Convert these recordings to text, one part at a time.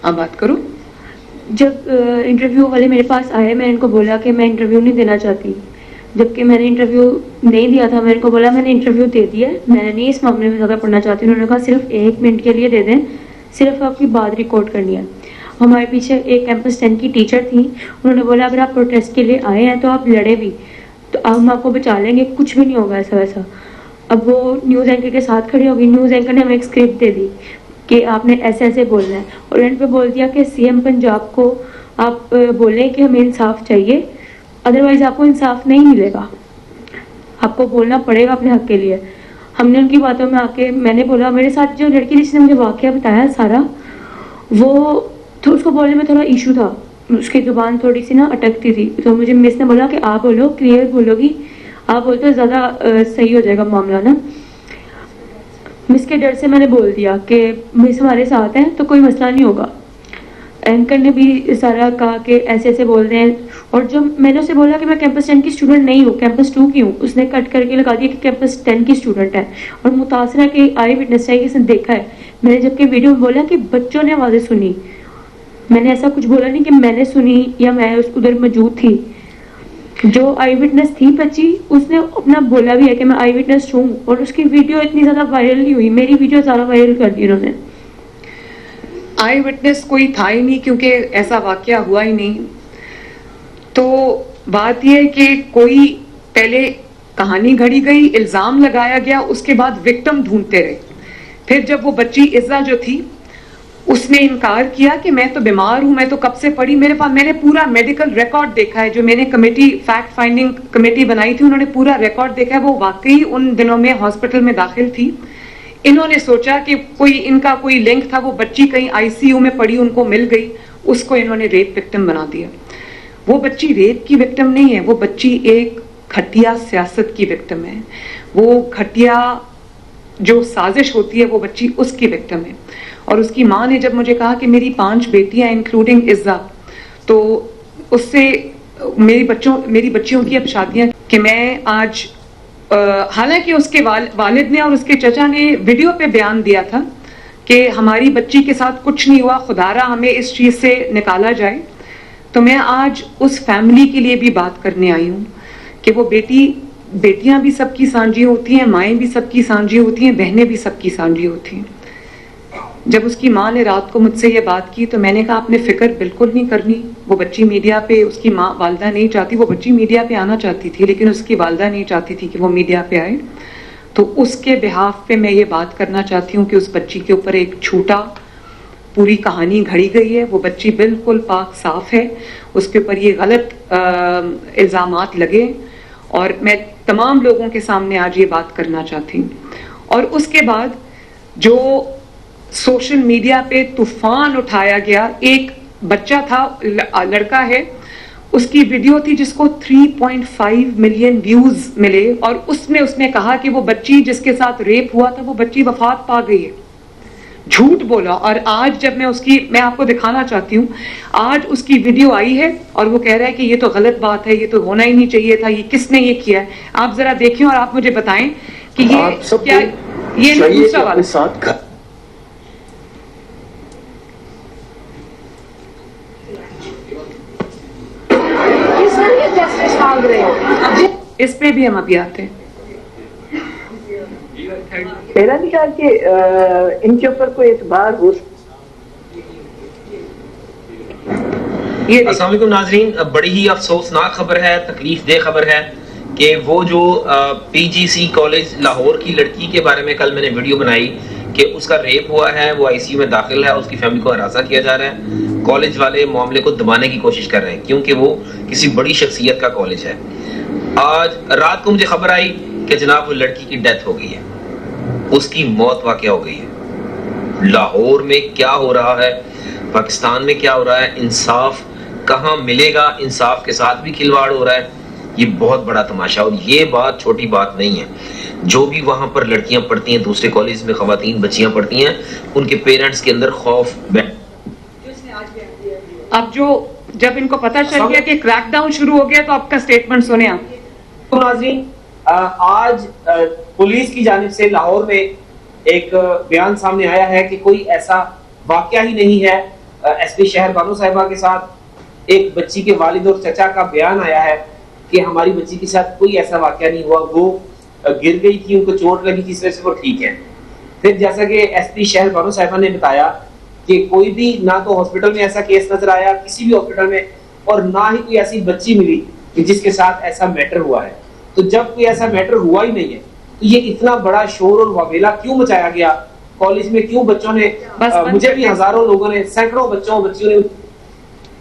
آپ بات کرو. جب انٹرویو والے میرے پاس آئے میں نے ان کو بولا کہ میں انٹرویو نہیں دینا چاہتی, جبکہ میں نے انٹرویو نہیں دیا تھا. میں نے ان کو بولا میں نے انٹرویو دے دیا ہے, میں نہیں اس معاملے میں زیادہ پڑھنا چاہتی. انہوں نے کہا صرف 1 منٹ کے لیے دے دیں, صرف آپ کی بات ریکارڈ کرنی ہے. ہمارے پیچھے ایک کیمپس 10 کی ٹیچر تھیں, انہوں نے بولا اگر آپ پروٹیسٹ کے لیے آئے ہیں تو آپ لڑے بھی تو ہم آپ کو بچا لیں گے, کچھ بھی نہیں ہوگا ایسا ویسا. اب وہ نیوز اینکر کے ساتھ کھڑی ہوگی, نیوز اینکر نے ہمیں ایک اسکرپٹ دے دی کہ آپ نے ایسے ایسے بولنا ہے, اور اینڈ پہ بول دیا کہ سی ایم پنجاب کو آپ بولیں کہ ہمیں انصاف چاہیے, ادروائز آپ کو انصاف نہیں ملے گا, آپ کو بولنا پڑے گا اپنے حق کے لیے. ہم نے ان کی باتوں میں آ کے میں نے بولا, میرے ساتھ جو لڑکی جس نے مجھے واقعہ بتایا سارا, وہ تو اس کو بولنے میں تھوڑا ایشو تھا, اس کی زبان تھوڑی سی نا اٹکتی تھی. تو مجھے مس نے بولا کہ آپ بولو, کلیئر بولو گی, آپ بولتے زیادہ صحیح ہو جائے گا معاملہ نا. مس کے ڈر سے میں نے بول دیا کہ مس ہمارے ساتھ ہیں تو کوئی مسئلہ نہیں ہوگا. اینکر نے بھی سارا کہا کہ ایسے ایسے بول رہے ہیں, اور جو میں نے اسے بولا کہ میں کیمپس 10 کی اسٹوڈنٹ نہیں ہوں, کیمپس 2 کی ہوں, اس نے کٹ کر کے لگا دیا کہ کیمپس 10 کی اسٹوڈنٹ ہے, اور متاثرہ کہ آئی وٹنس ہے, کسی نے دیکھا ہے. میں نے جب کہ ویڈیو میں بولا کہ بچوں نے آوازیں سنی, میں نے ایسا کچھ بولا نہیں کہ میں نے سنی یا میں ادھر موجود تھی. جو آئی وٹنس تھی بچی, اس نے اپنا بولا بھی ہے کہ میں آئی وٹنس ہوں, اور اس کی ویڈیو اتنی زیادہ وائرل نہیں ہوئی, میری ویڈیو زیادہ وائرل کر دی انہوں نے. آئی وٹنس کوئی تھا ہی نہیں کیونکہ ایسا واقعہ ہوا ہی نہیں. تو بات یہ ہے کہ کوئی پہلے کہانی گھڑی گئی, الزام لگایا گیا, اس کے بعد وکٹم ڈھونڈتے رہے. پھر جب وہ بچی عزا جو تھی اس نے انکار کیا کہ میں تو بیمار ہوں, میں تو کب سے پڑھی, میرے پاس میں نے پورا میڈیکل ریکارڈ دیکھا ہے, جو میں نے کمیٹی فیکٹ فائنڈنگ کمیٹی بنائی تھی انہوں نے پورا ریکارڈ دیکھا ہے. وہ واقعی ان دنوں میں ہاسپٹل میں داخل تھی. انہوں نے سوچا کہ کوئی ان کا کوئی لنک تھا, وہ بچی کہیں آئی سی یو میں پڑی, ان کو مل گئی, اس کو انہوں نے ریپ وکٹم بنا دیا. وہ بچی ریپ کی وکٹم نہیں ہے, وہ بچی ایک گھٹیا سیاست کی وکٹم ہے. وہ گھٹیا جو سازش ہوتی ہے وہ بچی اس کی وکٹم ہے. اور اس کی ماں نے جب مجھے کہا کہ میری 5 بیٹیاں انکلوڈنگ عزا, تو اس سے میری بچیوں کی اب شادیاں, کہ میں آج حالانکہ اس کے والد نے اور اس کے چچا نے ویڈیو پہ بیان دیا تھا کہ ہماری بچی کے ساتھ کچھ نہیں ہوا, خدا را ہمیں اس چیز سے نکالا جائے. تو میں آج اس فیملی کے لیے بھی بات کرنے آئی ہوں کہ وہ بیٹیاں بھی سب کی سانجھی ہوتی ہیں, مائیں بھی سب کی سانجھی ہوتی ہیں, بہنیں بھی سب کی سانجھی ہوتی ہیں. جب اس کی ماں نے رات کو مجھ سے یہ بات کی تو میں نے کہا آپ نے فکر بالکل نہیں کرنی. وہ بچی میڈیا پہ, اس کی ماں والدہ نہیں چاہتی, وہ بچی میڈیا پہ آنا چاہتی تھی لیکن اس کی والدہ نہیں چاہتی تھی کہ وہ میڈیا پہ آئے. تو اس کے بہاف پہ میں یہ بات کرنا چاہتی ہوں کہ اس بچی کے اوپر ایک جھوٹا پوری کہانی گھڑی گئی ہے. وہ بچی بالکل پاک صاف ہے, اس کے اوپر یہ غلط الزامات لگے, اور میں تمام لوگوں کے سامنے آج یہ بات کرنا چاہتی ہوں. اور اس کے بعد جو سوشل میڈیا پہ طوفان اٹھایا گیا, ایک بچہ تھا, لڑکا ہے, اس کی ویڈیو تھی جس کو 3.5 ملین ویوز ملے, اور اس نے کہا کہ وہ بچی جس کے ساتھ ریپ ہوا تھا وہ بچی وفات پا گئی ہے. جھوٹ بولا. اور آج جب میں آپ کو دکھانا چاہتی ہوں, آج اس کی ویڈیو آئی ہے اور وہ کہہ رہا ہے کہ یہ تو غلط بات ہے, یہ تو ہونا ہی نہیں چاہیے تھا, یہ کس نے یہ کیا ہے. آپ ذرا دیکھیں اور آپ مجھے بتائیں کہ یہ کیا, یہ دوسرا والا. اس پہ بھی ہم ابھی آتے ہیں. میرا بھی خیال کہ ان کے اوپر کوئی اعتبار ہو. السلام علیکم ناظرین, بڑی ہی افسوسناک خبر ہے, تکلیف دہ خبر ہے کہ وہ جو پی جی سی کالج لاہور کی لڑکی کے بارے میں کل میں نے ویڈیو بنائی کہ اس کا ریپ ہوا ہے, وہ آئی سی یو میں داخل ہے, اس کی فیملی کو ہراساں کیا جا رہا ہے. کالج والے معاملے کو دبانے کی کوشش کر رہے ہیں کیونکہ وہ کسی بڑی شخصیت کا کالج ہے. آج رات کو مجھے خبر آئی کہ جناب وہ لڑکی کی ڈیتھ ہو گئی ہے, اس کی موت واقع ہو گئی ہے. لاہور میں کیا ہو رہا ہے, پاکستان میں کیا ہو رہا ہے, انصاف کہاں ملے گا, انصاف کے ساتھ بھی کھلواڑ ہو رہا ہے. یہ بہت بڑا تماشا, اور یہ بات چھوٹی بات نہیں ہے. جو بھی وہاں پر لڑکیاں پڑھتی ہیں, دوسرے کالج میں خواتین بچیاں پڑھتی ہیں, ان کے پیرنٹس کے اندر خوف. اب جب ان کو پتہ چل گیا کہ کریک ڈاؤن شروع ہو گیا تو آپ کا سٹیٹمنٹ سنیں. آپ ناظرین, آج پولیس کی جانب سے لاہور میں ایک بیان سامنے آیا ہے کہ کوئی ایسا واقعہ ہی نہیں ہے. ایس پی شہر بانو صاحبہ کے ساتھ ایک بچی کے والد اور چچا کا بیان آیا ہے کہ ہماری بچی کے ساتھ کوئی ایسا واقعہ نہیں ہوا, وہ گر گئی تھی, ان کو چوٹ لگی تھی, اس وجہ سے وہ ٹھیک ہے. پھر جیسا کہ ایس پی شہر بانو صاحبہ نے بتایا کہ کوئی بھی نہ تو ہاسپٹل میں ایسا کیس نظر آیا کسی بھی ہاسپٹل میں, اور نہ ہی کوئی ایسی بچی ملی جس کے ساتھ ایسا میٹر ہوا ہے. تو جب کوئی ایسا میٹر ہوا ہی نہیں ہے تو یہ اتنا بڑا شور اور وابیلا کیوں مچایا گیا کالج میں, کیوں بچوں نے, مجھے بھی ہزاروں لوگوں نے, سینکڑوں بچیوں نے.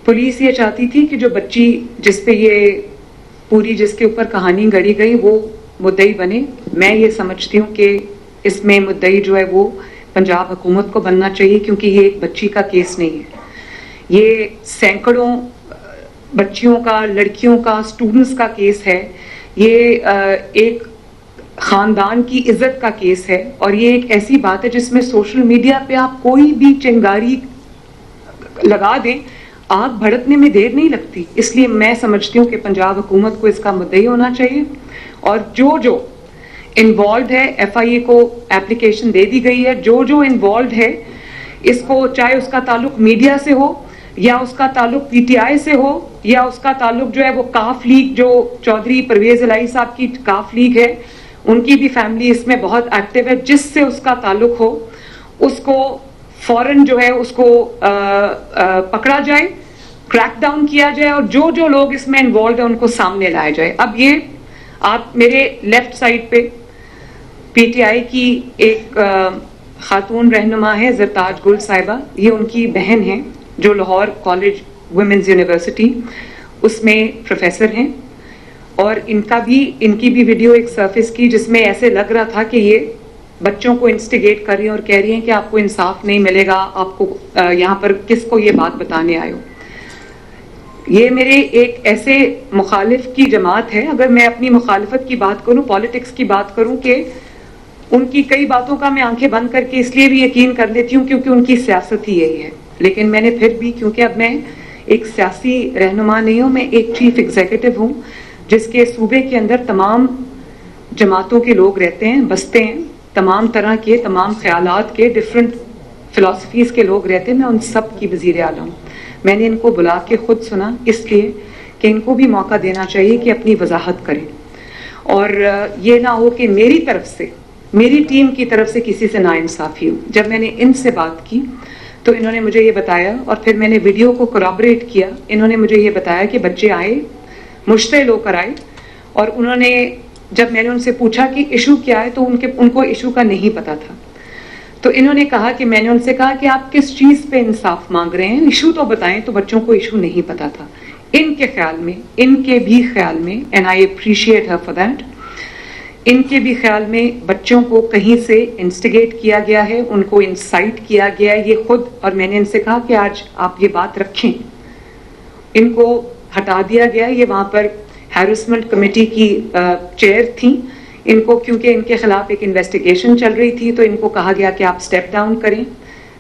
پولیس یہ چاہتی تھی کہ جو بچی جس پہ یہ پوری جس کے اوپر کہانی گڑھی گئی وہ مدعی بنے. میں یہ سمجھتی ہوں کہ اس میں مدعی جو ہے وہ پنجاب حکومت کو بننا چاہیے, کیونکہ یہ ایک بچی کا کیس نہیں ہے, یہ سینکڑوں بچیوں کا, لڑکیوں کا, اسٹوڈنٹس کا کیس ہے. یہ ایک خاندان کی عزت کا کیس ہے, اور یہ ایک ایسی بات ہے جس میں سوشل میڈیا پہ آپ کوئی بھی چنگاری لگا دیں, آگ بھڑکنے میں دیر نہیں لگتی. اس لیے میں سمجھتی ہوں کہ پنجاب حکومت کو اس کا مدعی ہونا چاہیے, اور جو انوالوڈ ہے, ایف آئی اے کو اپلیکیشن دے دی گئی ہے, جو انوالوڈ ہے اس کو, چاہے اس کا تعلق میڈیا سے ہو یا اس کا تعلق پی ٹی آئی سے ہو یا اس کا تعلق جو ہے وہ کاف لیگ, جو چودھری پرویز الہی صاحب کی کاف لیگ ہے, ان کی بھی فیملی اس میں بہت ایکٹیو ہے, جس سے اس کا تعلق ہو اس کو فوراً جو ہے اس کو پکڑا جائے, کریک ڈاؤن کیا جائے, اور جو لوگ اس میں انوالوڈ ہیں ان کو سامنے لایا جائے. اب یہ آپ میرے لیفٹ سائڈ پہ پی ٹی آئی کی ایک خاتون رہنما ہے زرتاج گل صاحبہ, یہ ان کی بہن ہیں جو لاہور کالج ویمنز یونیورسٹی اس میں پروفیسر ہیں, اور ان کی بھی ویڈیو ایک سرفس کی جس میں ایسے لگ رہا تھا کہ یہ بچوں کو انسٹیگیٹ کر رہی ہیں اور کہہ رہی ہیں کہ آپ کو انصاف نہیں ملے گا, آپ کو یہاں پر کس کو یہ بات بتانے آئے ہو. یہ میرے ایک ایسے مخالف کی جماعت ہے, اگر میں اپنی مخالفت کی بات کروں, پالیٹکس کی بات کروں, کہ ان کی کئی باتوں کا میں آنکھیں بند کر کے اس لیے بھی یقین کر لیتی ہوں کیونکہ ان کی سیاست ہی یہی ہے. لیکن میں نے پھر بھی, کیونکہ اب میں ایک سیاسی رہنما نہیں ہوں, میں ایک چیف ایگزیکٹو ہوں جس کے صوبے کے اندر تمام جماعتوں کے لوگ رہتے ہیں, بستے ہیں, تمام طرح کے, تمام خیالات کے, ڈفرینٹ فلاسفیز کے لوگ رہتے ہیں. میں ان سب کی وزیر اعلیٰ ہوں. میں نے ان کو بلا کے خود سنا اس لیے کہ ان کو بھی موقع دینا چاہیے کہ اپنی وضاحت کریں, اور یہ نہ ہو کہ میری طرف سے, میری ٹیم کی طرف سے کسی سے ناانصافی ہو. جب میں نے ان سے بات کی تو انہوں نے مجھے یہ بتایا, اور پھر میں نے ویڈیو کو کورابریٹ کیا, انہوں نے مجھے یہ بتایا کہ بچے آئے, مشتعل ہو کر آئے, اور انہوں نے, جب میں نے ان سے پوچھا کہ ایشو کیا ہے تو ان کو ایشو کا نہیں پتا تھا. تو انہوں نے کہا کہ میں نے ان سے کہا کہ آپ کس چیز پہ انصاف مانگ رہے ہیں, ایشو تو بتائیں. تو بچوں کو ایشو نہیں پتا تھا. ان کے خیال میں, ان کے بھی خیال میں, and I appreciate her for that, ان کے بھی خیال میں بچوں کو کہیں سے انسٹیگیٹ کیا گیا ہے, ان کو انسائٹ کیا گیا ہے, یہ خود. اور میں نے ان سے کہا کہ آج آپ یہ بات رکھیں, ان کو ہٹا دیا گیا. یہ وہاں پر ہیرسمنٹ کمیٹی کی چیئر تھیں, ان کو کیونکہ ان کے خلاف ایک انویسٹیگیشن چل رہی تھی تو ان کو کہا گیا کہ آپ سٹیپ ڈاؤن کریں.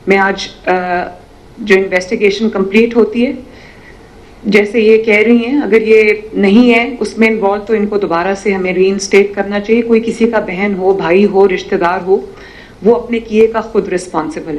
میں آج جو انویسٹیگیشن کمپلیٹ ہوتی ہے, جیسے یہ کہہ رہی ہیں, اگر یہ نہیں ہے اس میں انوالو تو ان کو دوبارہ سے ہمیں ری انسٹیٹ کرنا چاہیے. کوئی کسی کا بہن ہو, بھائی ہو, رشتہ دار ہو, وہ اپنے کیے کا خود رسپانسبل ہے.